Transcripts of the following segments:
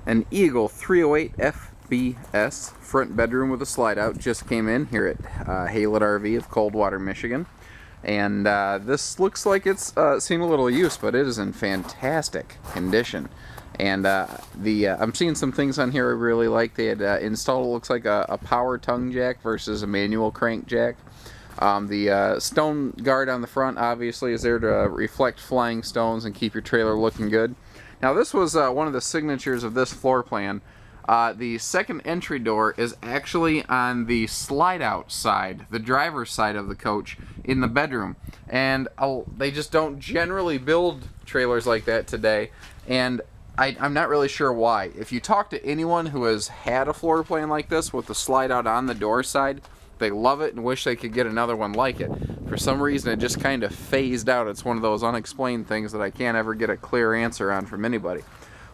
An Eagle 308 FBS front bedroom with a slide out just came in here at Haylett RV of Coldwater, Michigan. And this looks like it's seen a little use, but it is in fantastic condition. And I'm seeing some things on here I really like. They had installed, looks like a power tongue jack versus a manual crank jack. The stone guard on the front obviously is there to reflect flying stones and keep your trailer looking good. Now this was one of the signatures of this floor plan. The second entry door is actually on the slide out side, the driver's side of the coach in the bedroom. And they just don't generally build trailers like that today. And I'm not really sure why. If you talk to anyone who has had a floor plan like this with the slide out on the door side, they love it and wish they could get another one like it. For some reason it just kind of phased out. It's one of those unexplained things that I can't ever get a clear answer on from anybody.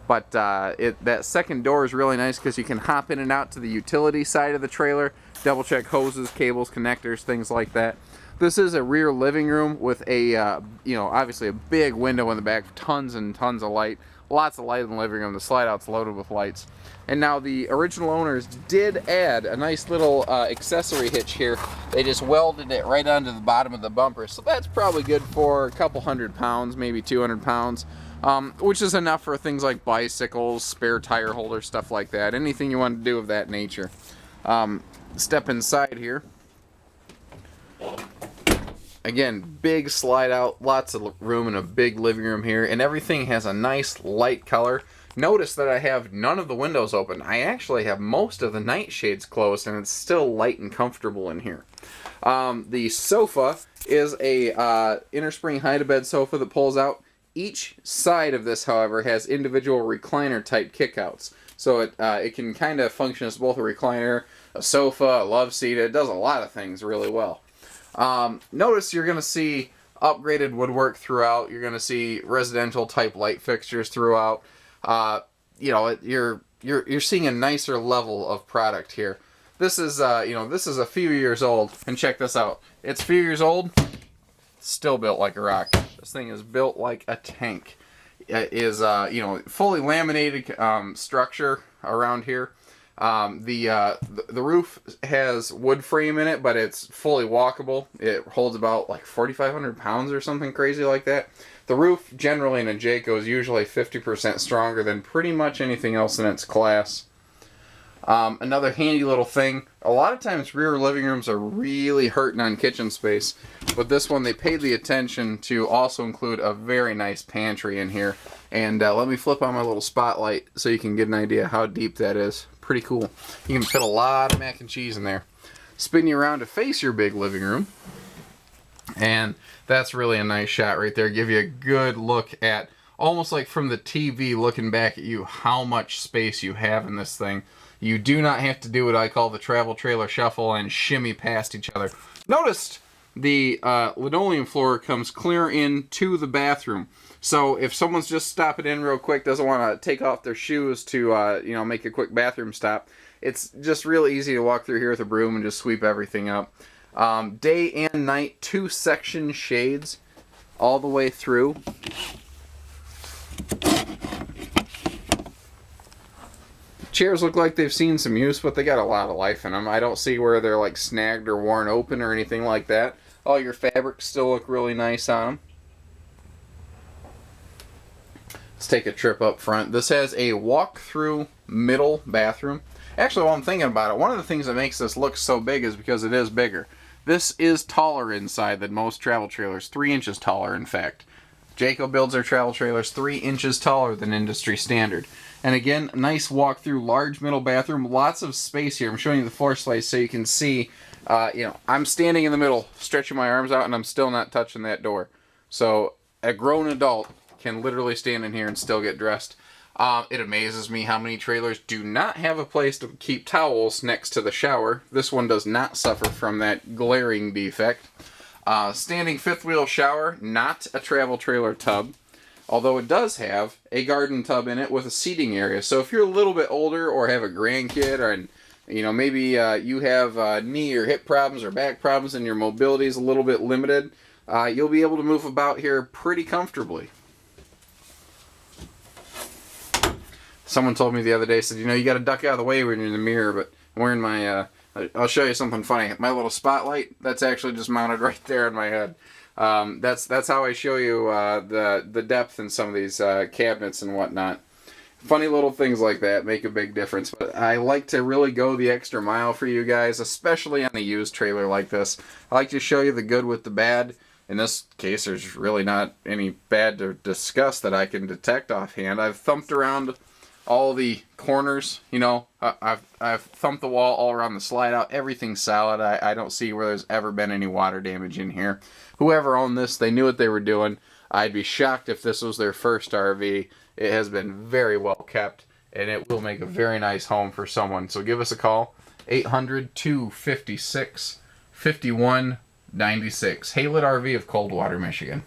But that second door is really nice because you can hop in and out to the utility side of the trailer, double check hoses, cables, connectors, things like that. This is a rear living room with a, obviously a big window in the back, tons and tons of light. Lots of light in the living room. The slide out's loaded with lights. And now the original owners did add a nice little accessory hitch here. They just welded it right onto the bottom of the bumper. So that's probably good for a couple 100 pounds, maybe 200 pounds, which is enough for things like bicycles, spare tire holders, stuff like that. Anything you want to do of that nature. Step inside here. Again, big slide out, lots of room in a big living room here, and everything has a nice light color. Notice that I have none of the windows open. I actually have most of the nightshades closed, and it's still light and comfortable in here. The sofa is a innerspring hide-a-bed sofa that pulls out. Each side of this, however, has individual recliner-type kickouts. So it can kind of function as both a recliner, a sofa, a love seat. It does a lot of things really well. Notice you're going to see upgraded woodwork throughout. You're going to see residential type light fixtures throughout. You're seeing a nicer level of product here. This is this is a few years old, and check this out. It's a few years old, still built like a rock. This thing is built like a tank. It is fully laminated structure around here. The roof has wood frame in it, but it's fully walkable. It holds about like 4,500 pounds or something crazy like that. The roof generally in a Jayco is usually 50% stronger than pretty much anything else in its class. Another handy little thing, a lot of times rear living rooms are really hurting on kitchen space, but this one they paid the attention to also include a very nice pantry in here. And let me flip on my little spotlight so you can get an idea how deep that is. Pretty cool. You can fit a lot of mac and cheese in there. Spin you around to face your big living room. And that's really a nice shot right there. Give you a good look at, almost like from the TV looking back at you, how much space you have in this thing. You do not have to do what I call the travel trailer shuffle and shimmy past each other. Notice the linoleum floor comes clear into the bathroom. So if someone's just stopping in real quick, doesn't want to take off their shoes to make a quick bathroom stop, it's just real easy to walk through here with a broom and just sweep everything up. Day and night, 2 section shades all the way through. Chairs look like they've seen some use, but they got a lot of life in them. I don't see where they're like snagged or worn open or anything like that. All your fabrics still look really nice on them. Let's take a trip up front. This has a walk-through middle bathroom. Actually, while I'm thinking about it, one of the things that makes this look so big is because it is bigger. This is taller inside than most travel trailers, 3 inches taller in fact. Jayco builds their travel trailers 3 inches taller than industry standard. And again, nice walk-through, large middle bathroom, lots of space here. I'm showing you the floor space so you can see, I'm standing in the middle, stretching my arms out, and I'm still not touching that door. So a grown adult can literally stand in here and still get dressed. It amazes me how many trailers do not have a place to keep towels next to the shower. This one does not suffer from that glaring defect. Standing fifth wheel shower, not a travel trailer tub. Although it does have a garden tub in it with a seating area. So if you're a little bit older or have a grandkid, or maybe you have knee or hip problems or back problems and your mobility is a little bit limited, you'll be able to move about here pretty comfortably. Someone told me the other day, said, you know, you got to duck out of the way when you're in the mirror, but I'm wearing my, I'll show you something funny. My little spotlight, that's actually just mounted right there on my head. That's how I show you the depth in some of these cabinets and whatnot. Funny little things like that make a big difference. But I like to really go the extra mile for you guys, especially on a used trailer like this. I like to show you the good with the bad. In this case, there's really not any bad to discuss that I can detect offhand. I've thumped around all the corners, you know. I've thumped the wall all around the slide out. Everything's solid. I don't see where there's ever been any water damage in here. Whoever owned this, they knew what they were doing. I'd be shocked if this was their first RV. It has been very well kept, and it will make a very nice home for someone. So give us a call, 800-256-5196. Haylett RV of Coldwater, Michigan.